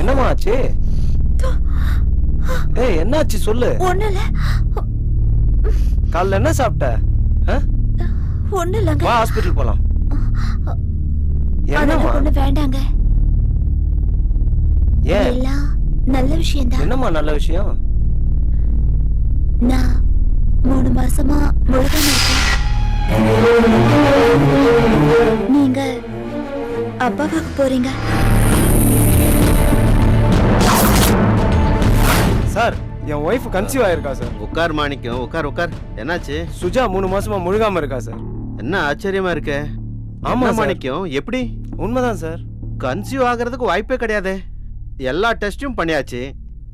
என்னம்மா ஆச்சு? ஏய், என்னாச்சு சொல்லு. ஒண்ணுல காலைல என்ன சாப்பிட்ட? ஒண்ணு இல்லங்க. வா ஹாஸ்பிடல் போலாம். என்னம்மா? ஒண்ணு வேண்டாங்க. ஏன்? எல்லாம் நல்ல விஷயம் தான். என்னம்மா நல்ல விஷயம்? நான் 3 மாசமா முழுகாம இருக்கேன். நீங்க அப்பாவுக்கு போறீங்க. சார், என் ஒய்ஃப் கன்சீவ் ஆயிருக்கா சார். உட்கார் மாணிக்கம், உட்கார் உட்கார். என்னாச்சு? சுஜா 3 மாசமா முழுகாம இருக்கா சார். என்ன ஆச்சரியமா இருக்க? ஆமா என்ன சார். மாணிக்கம், எப்படி? உண்மைதான் சார். கன்சீவ் ஆகிறதுக்கு வாய்ப்பே கிடையாதே. எல்லா டெஸ்டும் பண்ணியாச்சு.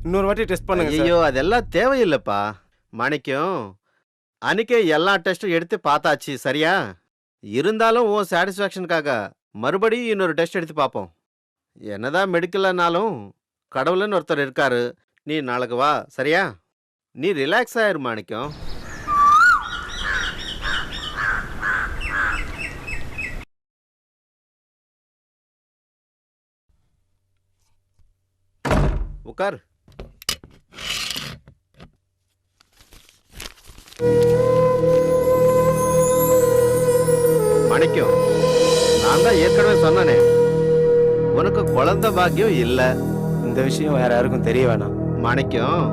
இன்னொரு வாட்டி டெஸ்ட் பண்ணுங்க சார். ஐயோ, அதெல்லாம் தேவையில்லைப்பா மாணிக்கம். அன்னைக்கே எல்லா டெஸ்டும் எடுத்து பார்த்தாச்சு, சரியா? இருந்தாலும் உன் சாட்டிஸ்ஃபேக்ஷனுக்காக மறுபடியும் இன்னொரு டெஸ்ட் எடுத்து பார்ப்போம். என்னதான் மெடிக்கல்னாலும் கடவுள்னு ஒருத்தர் இருக்காரு. நீ நாளைக்கு வா, சரியா? நீ ரிலாக்ஸ் ஆயிரு மாணிக்கம். உட்கார். மாணிக்கம், நான் தான் ஏற்கனவே சொன்னனே, உனக்கு குழந்தை பாக்கியம் இல்ல. இந்த விஷயம் வேற யாருக்கும் தெரிய வேணாம். மாணிக்கம்,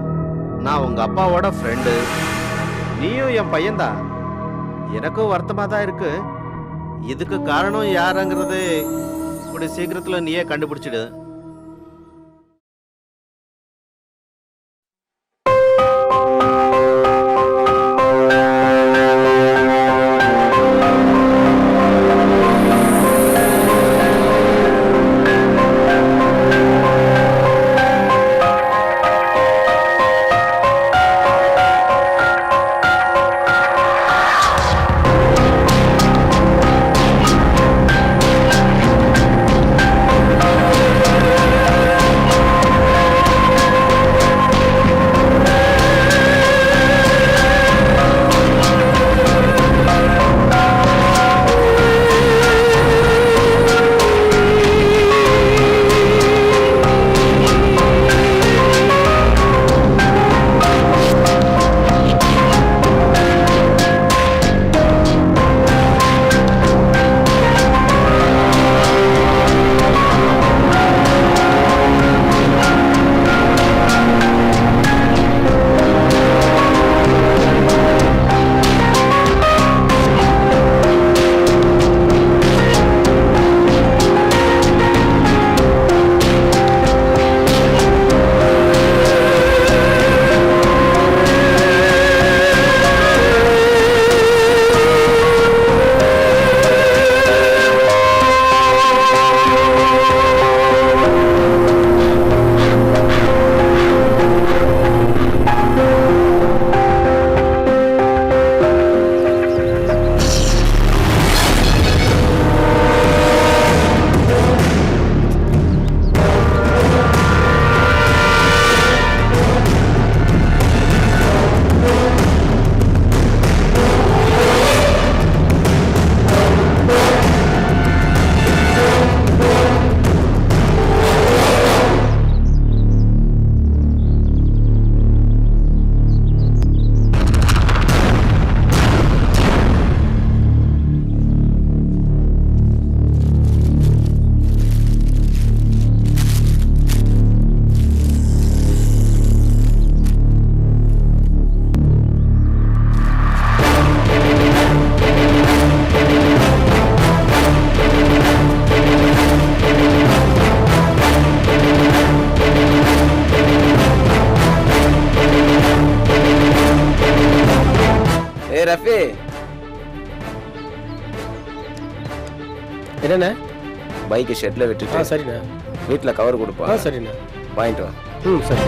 நான் உங்க அப்பாவோட ஃப்ரெண்டு. நீயும் என் பையன்தான். எனக்கும் வருத்தமா தான் இருக்கு. இதுக்கு காரணம் யாருங்கிறது கூடிய சீக்கிரத்துல நீயே கண்டுபிடிச்சிடு. ரஃபி, என்னண்ணே? பைக்கு ஷெட்ல விட்டுட்டு சரிண்ணே. வீட்டில் கவர் கொடுப்பா. சரிண்ணே. வாங்கிட்டு வா. சரி.